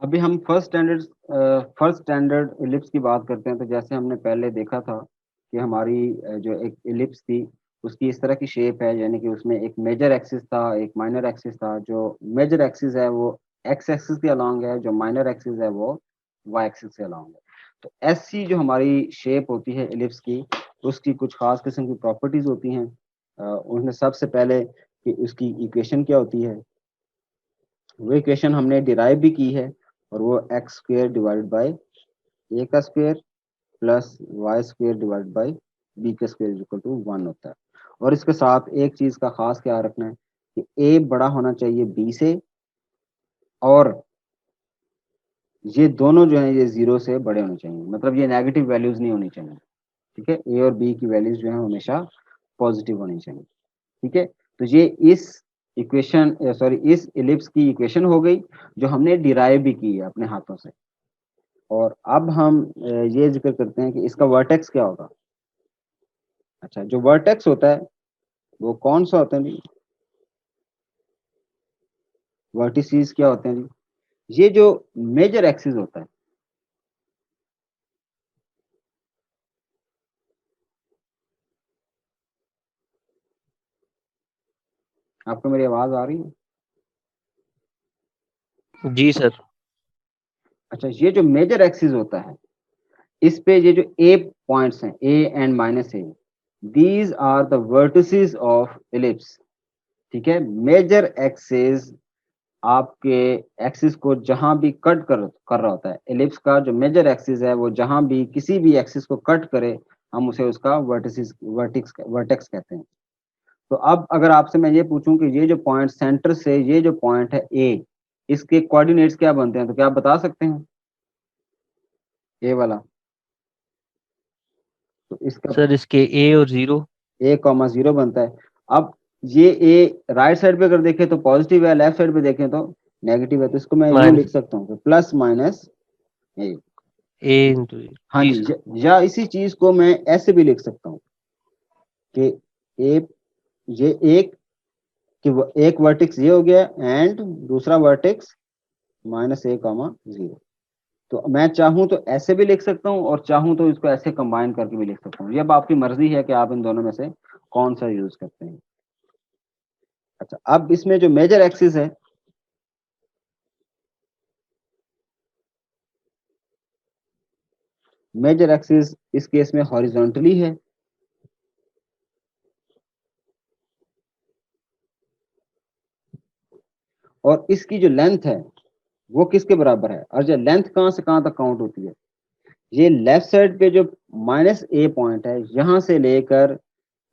अभी हम first standard ellipse की बात करते हैं। तो जैसे हमने पहले देखा था कि हमारी जो एक इलिप्स थी उसकी इस तरह की शेप है, यानी कि उसमें एक मेजर एक्सिस था, एक माइनर एक्सिस था। जो मेजर एक्सिस है वो एक्स एक्सिस के अलोंग है, जो माइनर एक्सिस है वो वाई एक्सिस के अलोंग है। तो ऐसी जो हमारी शेप होती है इलिप्स की, उसकी कुछ खास किस्म की प्रॉपर्टीज होती हैं। उनमें सबसे पहले कि उसकी इक्वेशन क्या होती है, वो इक्वेशन हमने डिराइव भी की है, और वो x square divided by a का square plus y square divide by b का स्क्वेयर इक्वल टू 1 होता है। और इसके साथ एक चीज का खास ख्याल रखना है कि ए बड़ा होना चाहिए बी से, और ये दोनों जो है ये जीरो से बड़े होने चाहिए, मतलब ये नेगेटिव वैल्यूज नहीं होनी चाहिए। ठीक है, ए और बी की वैल्यूज जो है हमेशा पॉजिटिव होनी चाहिए। ठीक है, तो ये इस इक्वेशन सॉरी इस इलिप्स की इक्वेशन हो गई, जो हमने डिराइव भी की है अपने हाथों से। और अब हम ये जिक्र करते हैं कि इसका वर्टेक्स क्या होगा। अच्छा, जो वर्टेक्स होता है वो कौन सा होता है जी? वर्टिसीज क्या होते हैं जी? ये जो मेजर एक्सिस होता है, आपको मेरी आवाज आ रही है? जी सर। अच्छा, ये जो मेजर एक्सिस होता है, इस पे ये जो ए पॉइंट्स हैं, a and minus a, these are the vertices of ellipse. ठीक है, मेजर एक्सिस आपके एक्सिस को जहां भी कट कर रहा होता है, एलिप्स का जो मेजर एक्सिस है वो जहां भी किसी भी एक्सिस को कट करे, हम उसे उसका वर्टेक्स कहते हैं। तो अब अगर आपसे मैं ये पूछूं कि ये जो पॉइंट सेंटर से ये जो पॉइंट है ए, इसके कोऑर्डिनेट्स क्या बनते हैं, तो क्या आप बता सकते हैं? ए वाला, तो इसका सर इसके ए और जीरो। ए कॉमा जीरो बनता है। अब ये ए राइट साइड पे अगर देखें तो पॉजिटिव है, लेफ्ट साइड पे देखें तो नेगेटिव है, तो इसको मैं यूं लिख माइनस सकता हूँ प्लस माइनस ए। ए इंटू हाँ जी जी, सर। या इसी चीज को मैं ऐसे भी लिख सकता हूँ कि ए, ये एक कि एक वर्टेक्स ये हो गया एंड दूसरा वर्टेक्स माइनस ए कॉमा जीरो। तो मैं चाहूं तो ऐसे भी लिख सकता हूँ, और चाहूं तो इसको ऐसे कंबाइन करके भी लिख सकता हूँ। ये अब आपकी मर्जी है कि आप इन दोनों में से कौन सा यूज करते हैं। अच्छा, अब इसमें जो मेजर एक्सिस है, मेजर एक्सिस इस केस में हॉरिजॉन्टली है, और इसकी जो लेंथ है वो किसके बराबर है, और जो लेंथ कहाँ से कहाँ तक काउंट होती है, ये लेफ्ट साइड पे जो माइनस ए पॉइंट है यहां से लेकर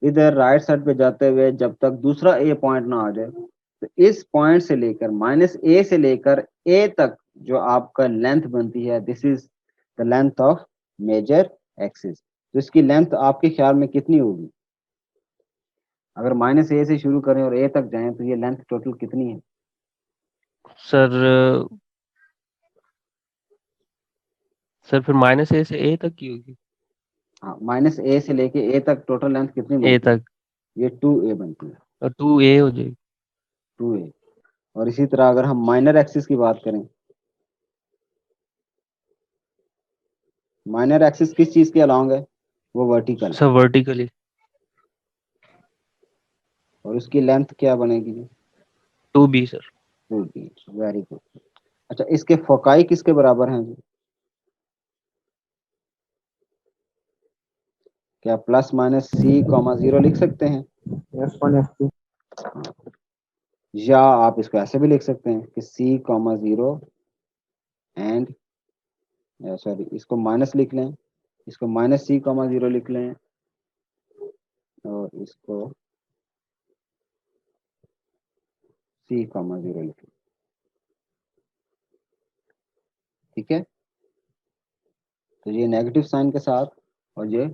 इधर राइट साइड पे जाते हुए जब तक दूसरा ए पॉइंट ना आ जाए, तो इस पॉइंट से लेकर माइनस ए से लेकर ए तक जो आपका लेंथ बनती है, this is the length of major axis. तो इसकी लेंथ आपके ख्याल में कितनी होगी? अगर माइनस ए से शुरू करें और ए तक जाएं तो ये लेंथ टोटल कितनी है? सर सर फिर माइनस ए से ए तक की होगी। हाँ, माइनस ए से लेके ए तक टोटल लेंथ कितनी ए बनती है? तक। ये 2a बनती है। और टू ए हो जाएगी। 2a। और इसी तरह अगर हम माइनर एक्सिस की बात करें, माइनर एक्सिस किस चीज के अलोंग है? वो वर्टिकल है, सर वर्टिकली। और उसकी लेंथ क्या बनेगी? Two b sir. 2b। Very good. अच्छा, इसके फोकाई किसके बराबर हैं जी? क्या plus minus c comma zero लिख सकते हैं? F1 F2। या आप इसको ऐसे भी लिख सकते हैं कि सी कॉमा जीरो एंड, सॉरी इसको माइनस लिख लें, इसको माइनस सी कॉमा जीरो लिख लें, और इसको सी कॉमा जीरो लिख लें। ठीक है, तो ये नेगेटिव साइन के साथ और ये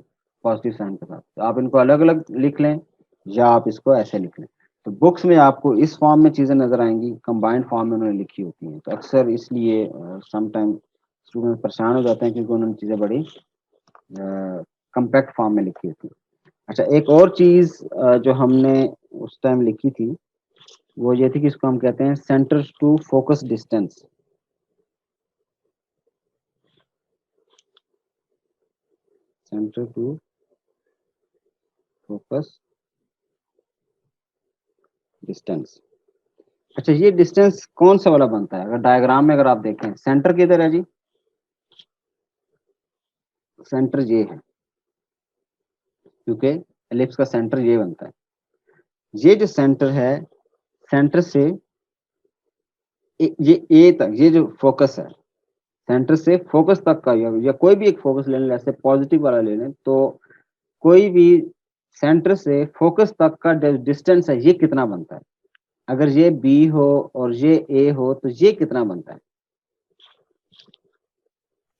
पॉजिटिव साइन के साथ, तो आप इनको अलग अलग लिख लें या आप इसको ऐसे लिख लें। तो बुक्स में आपको इस फॉर्म में चीज़ें नज़र आएंगी, कंबाइंड फॉर्म में उन्होंने लिखी होती हैं। तो अक्सर इसलिए समटाइम स्टूडेंट परेशान हो जाते हैं क्योंकि उन्होंने चीज़ें बड़ी कंपैक्ट फॉर्म में लिखी होती है। अच्छा, एक और चीज़ जो हमने उस टाइम लिखी थी वो ये थी कि इसको हम कहते हैं centre to focus distance. Centre to focus distance. अच्छा, ये डिस्टेंस कौन सा वाला बनता है? अगर डायग्राम में अगर आप देखें, सेंटर किधर है जी? सेंटर ये है, क्योंकि एलिप्स का सेंटर ये बनता है। ये जो सेंटर है, सेंटर से ये ए तक, ये जो फोकस है, सेंटर से फोकस तक का, या कोई भी एक फोकस ले लें, जैसे पॉजिटिव वाला ले लें, तो कोई भी सेंटर से फोकस तक का डिस्टेंस है, ये कितना बनता है? अगर ये बी हो और ये ए हो तो ये कितना बनता है?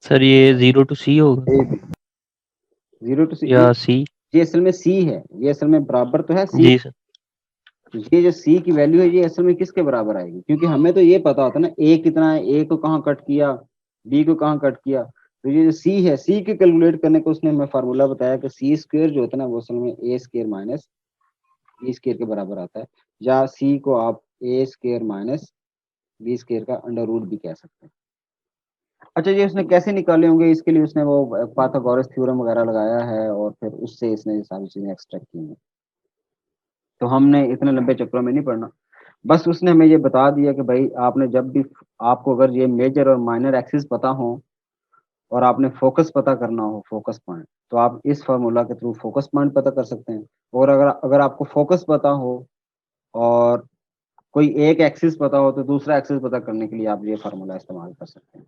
सर ये 0 to C होगा ए बी, 0 टू सी। या C? ये असल में सी है, ये असल में बराबर तो है सी। जी सर। तो ये जो सी की वैल्यू है, ये असल में किसके बराबर आएगी? क्योंकि हमें तो ये पता होता है ना ए कितना है, ए को कहाँ कट किया, बी को कहाँ कट किया। तो ये जो सी है, सी के कैलकुलेट करने को उसने हमें फार्मूला बताया कि सी स्क्वायर जो होता है ना, वो असल में ए स्क्वायर माइनस बी स्क्वायर के बराबर आता है, या सी को आप A square minus B square का अंडर रूट भी कह सकते हैं। अच्छा, ये उसने कैसे निकाले होंगे? इसके लिए उसने वो पाइथागोरस थ्योरम वगैरह लगाया है, और फिर उससे इसने ये सारी चीजें एक्सट्रैक्ट की हैं। तो हमने इतने लंबे चक्रों में नहीं पढ़ना, बस उसने हमें ये बता दिया कि भाई आपने जब भी, आपको अगर ये मेजर और माइनर एक्सिस पता हो और आपने फोकस पता करना हो, फोकस पॉइंट, तो आप इस फार्मूला के थ्रू फोकस पॉइंट पता कर सकते हैं। और अगर अगर आपको फोकस पता हो और कोई एक एक्सिस पता हो, तो दूसरा एक्सिस पता करने के लिए आप ये फार्मूला इस्तेमाल कर सकते हैं।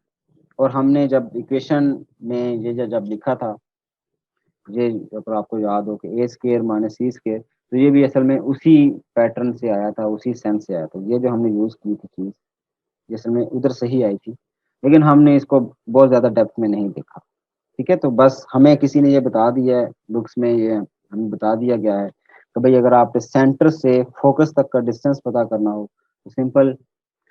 और हमने जब इक्वेशन में ये जब लिखा था, ये अगर आपको याद हो कि ए स्क्वायर माइनस सी स्क्वायर, तो ये भी असल में उसी पैटर्न से आया था, उसी सेंस से आया था। ये जो हमने यूज की थी चीज, ये असल में उधर से ही आई थी, लेकिन हमने इसको बहुत ज्यादा डेप्थ में नहीं देखा। ठीक है, तो बस हमें किसी ने ये बता दिया है, बुक्स में ये हमें बता दिया गया है कि भाई अगर आप सेंटर से फोकस तक का डिस्टेंस पता करना हो, तो सिंपल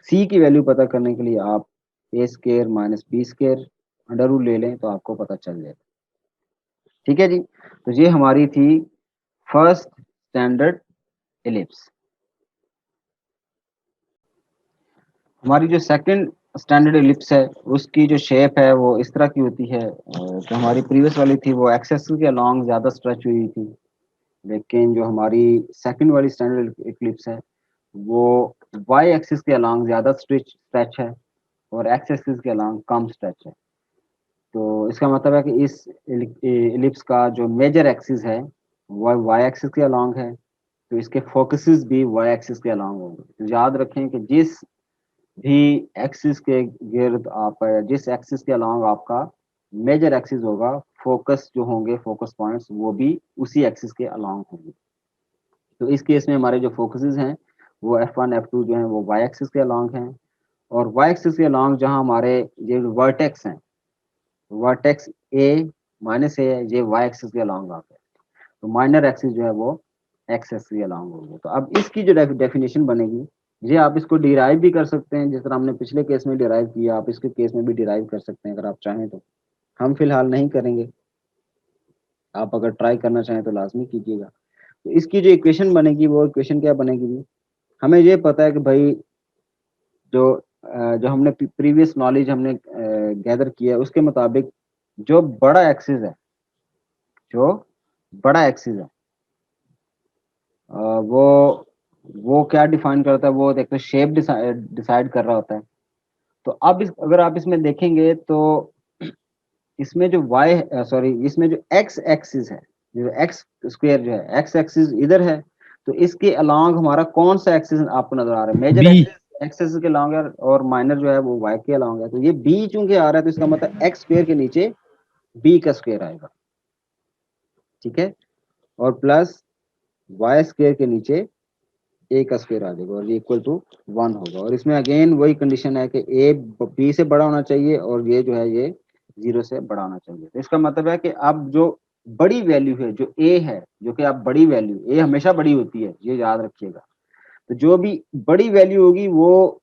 सी की वैल्यू पता करने के लिए आप A square minus B square under root ले लें, तो आपको पता चल जाएगा। ठीक है जी, तो ये हमारी थी फर्स्ट स्टैंडर्ड एलिप्स। हमारी जो सेकंड स्टैंडर्ड एलिप्स है, उसकी जो शेप है वो इस तरह की होती है। जो हमारी प्रीवियस वाली थी वो एक्स एक्सिस के अलोंग ज्यादा स्ट्रेच हुई थी, लेकिन जो हमारी सेकंड वाली स्टैंडर्ड एलिप्स है, वो वाई एक्सिस के अलोंग ज्यादा स्ट्रेच है और एक्स एक्सिस के अलोंग कम स्ट्रेच है। तो इसका मतलब है कि इस एलिप्स का जो मेजर एक्सिस है वह वाई एक्सिस के अलोंग है, तो इसके फोकसेस भी वाई एक्सिस के अलोंग होंगे। तो याद रखें कि जिस भी एक्सिस के गिर्द आप, जिस एक्सिस के अलोंग आपका मेजर एक्सिस होगा, फोकस जो होंगे, फोकस पॉइंट्स, वो भी उसी एक्सिस के अलोंग होंगे। तो इस केस में हमारे जो फोकसेस हैं वो F1 F2 जो हैं वो वाई एक्सिस के अलोंग हैं, और वाई एक्सिस के अलोंग जहां हमारे ये वर्टेक्स हैं, वर्टेक्स ए माइनस ए है, ये वाई एक्सिस के अलोंग आ गए, तो माइनर एक्सिस जो है वो एक्स एक्सिस के अलोंग होगी। तो अब इसकी जो डेफिनेशन बनेगी, ये आप इसको डिराइव भी कर सकते हैं, जिस तरह हमने पिछले केस में डिराइव किया, आप इसके केस में भी डिराइव कर सकते हैं अगर आप चाहें तो। हम फिलहाल नहीं करेंगे, आप अगर ट्राई करना चाहें तो लाजमी कीजिएगा। तो इसकी जो इक्वेशन बनेगी, वो इक्वेशन क्या बनेगी जी? हमें ये पता है कि भाई जो हमने प्रीवियस नॉलेज हमने गैदर किया है, उसके मुताबिक जो बड़ा एक्सिस है, जो बड़ा एक्सिस है, वो क्या डिफाइन करता है? वो देखते शेप डिसाइड कर रहा होता है। तो अब अगर आप इसमें देखेंगे तो इसमें जो इसमें जो एक्स एक्सिस है, जो एक्स स्क्वायर जो है, एक्स एक्सिस इधर है, तो इसके अलोंग हमारा कौन सा एक्सिस आपको नजर आ रहा है? Major b. एक्सिस एक्सिस के अलोंग है, और माइनर जो है वो वाई के अलोंग है। तो ये बी चूंकि आ रहा है, तो इसका मतलब एक्स स्क्वायर के नीचे बी का स्क्वायर आएगा। ठीक है, और प्लस वाई स्क्वायर के नीचे ए का स्क्वायर आ जाएगा, और ये इक्वल टू 1 होगा। और इसमें अगेन वही कंडीशन है कि ए बी से बड़ा होना चाहिए, और ये जो है ये 0 से बड़ा होना चाहिए। तो इसका मतलब है कि अब जो बड़ी वैल्यू है, जो ए है, जो कि अब बड़ी वैल्यू, ए हमेशा बड़ी होती है, ये याद रखिएगा। तो जो भी बड़ी वैल्यू होगी वो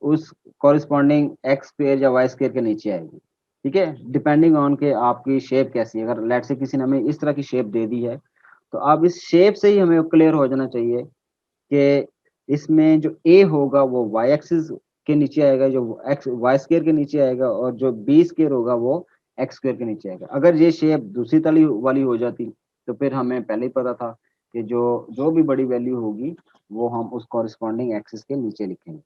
उस कॉरिस्पॉन्डिंग एक्स स्क्वायर या वाई स्क्वायर के नीचे आएगी। ठीक है, डिपेंडिंग ऑन के आपकी शेप कैसी है। अगर लेट से किसी ने हमें इस तरह की शेप दे दी है, तो अब इस शेप से ही हमें क्लियर हो जाना चाहिए कि इसमें जो ए होगा वो वाई एक्सिस के नीचे आएगा, जो एक्स वाई स्क्वायर के नीचे आएगा, और जो बी स्क्वायर होगा वो एक्स स्क्वायर के नीचे आएगा। अगर ये शेप दूसरी तली वाली हो जाती तो फिर हमें पहले ही पता था कि जो जो भी बड़ी वैल्यू होगी वो हम उस कॉरेस्पॉन्डिंग एक्सिस के नीचे लिखेंगे।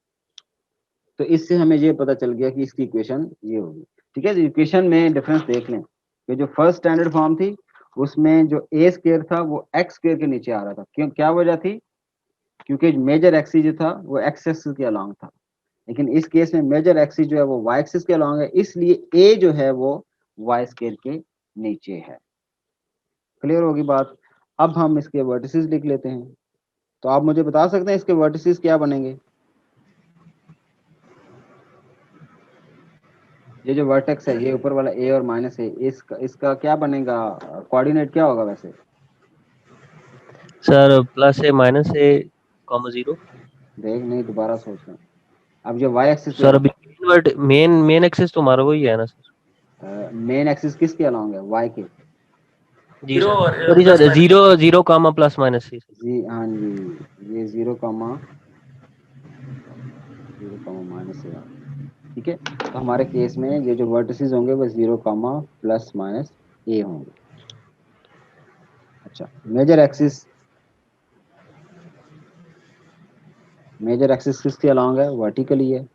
तो इससे हमें ये पता चल गया कि इसकी इक्वेशन ये होगी। ठीक है, इक्वेशन में डिफरेंस देख लें कि जो फर्स्ट स्टैंडर्ड फॉर्म थी उसमें जो ए स्क्वायर था वो एक्स स्क्वायर के नीचे आ रहा था। क्यों, क्या वजह थी? क्योंकि मेजर एक्सिस जो था वो एक्स एक्सिस के अलॉन्ग था, लेकिन इस केस में मेजर एक्सिस जो है वो वाई एक्सिस के अलॉन्ग है, इसलिए ए जो है वो वाई स्क्वायर के नीचे है। क्लियर होगी बात? अब हम इसके वर्टिसेस लिख लेते हैं। तो आप मुझे बता सकते हैं इसके वर्टिसेस क्या बनेंगे? ये जो वर्टेक्स है, ये ऊपर वाला ए और माइनस है, इसका क्या बनेगा? कोऑर्डिनेट क्या होगा वैसे? सर प्लस ए माइनस ए कॉमा 0। देख, नहीं दोबारा सोच रहे हैं। अब जो वाई एक्सिस पे सर अभी मेन एक्सिस तो हमारा वही है ना सर? मेन एक्सिस किसके अलॉन्ग है? वाई के। जी सर, सॉरी सर, 0 कामा प्लस माइनस सी। जी हाँ जी, ये 0 माइनस है। ठीक है, तो हमारे केस में ये जो वर्टिसेस होंगे वो 0 प्लस माइनस ए होंगे। अच्छा, मेजर एक्सिस किसके अलॉन्ग है? वर्टिकली है।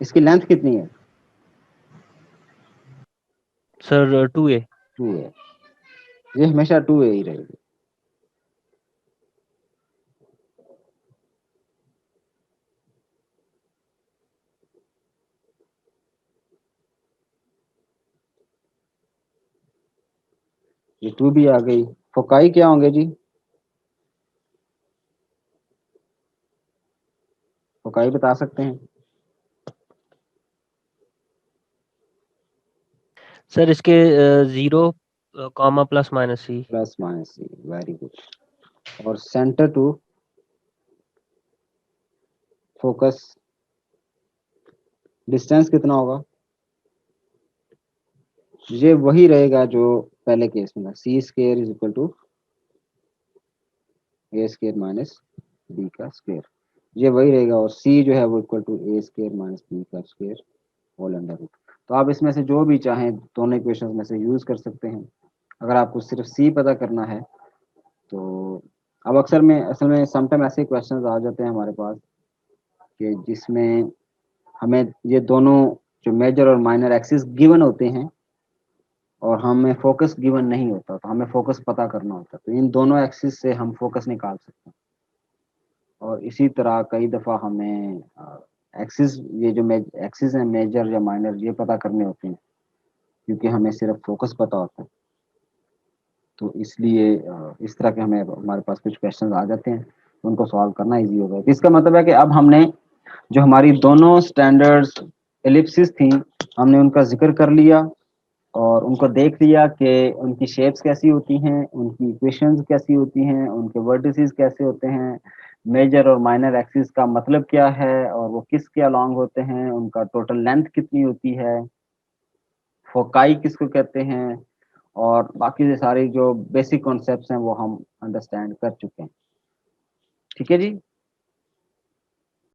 इसकी लेंथ कितनी है? Sir 2a। 2 है। ये हमेशा 2 ही रहेगी। ये 2 भी आ गई। फोकाई क्या होंगे जी? फोकाई बता सकते हैं? सर इसके 0 कामा प्लस माइनस सी। प्लस माइनस सी, वेरी गुड। और सेंटर टू फोकस डिस्टेंस कितना होगा? ये वही रहेगा जो पहले केस में था, C square is equal to A square minus B का स्क्वायर। ये वही रहेगा, और सी जो है वो equal to A square minus B का स्क्वायर होल अंडर रूट। तो आप इसमें से जो भी चाहें दोनों इक्वेशंस में से यूज कर सकते हैं। अगर आपको सिर्फ सी पता करना है तो अब असल में समटाइम ऐसे क्वेश्चंस आ जाते हैं हमारे पास कि जिसमें हमें ये दोनों जो मेजर और माइनर एक्सिस गिवन होते हैं और हमें फोकस गिवन नहीं होता, तो हमें फोकस पता करना होता है। तो इन दोनों एक्सिस से हम फोकस निकाल सकते हैं। और इसी तरह कई दफ़ा हमें एक्सिस, ये जो एक्सिस है मेजर या माइनर, ये पता करने होते हैं क्योंकि हमें सिर्फ फोकस पता होता है। तो इसलिए इस तरह के हमारे पास कुछ क्वेश्चंस आ जाते हैं, तो उनको सॉल्व करना इजी हो गया। तो इसका मतलब है कि अब हमने जो हमारी दोनों स्टैंडर्ड्स एलिप्सिस थी हमने उनका जिक्र कर लिया और उनको देख लिया कि उनकी शेप्स कैसी होती हैं, उनकी इक्वेशंस कैसी होती हैं, उनके वर्टिसेस कैसे होते हैं, मेजर और माइनर एक्सिस का मतलब क्या है और वो किसके अलोंग होते हैं, उनका टोटल लेंथ कितनी होती है, फोकाई किसको कहते हैं, और बाकी के सारे जो बेसिक कॉन्सेप्ट्स हैं वो हम अंडरस्टैंड कर चुके हैं। ठीक है जी।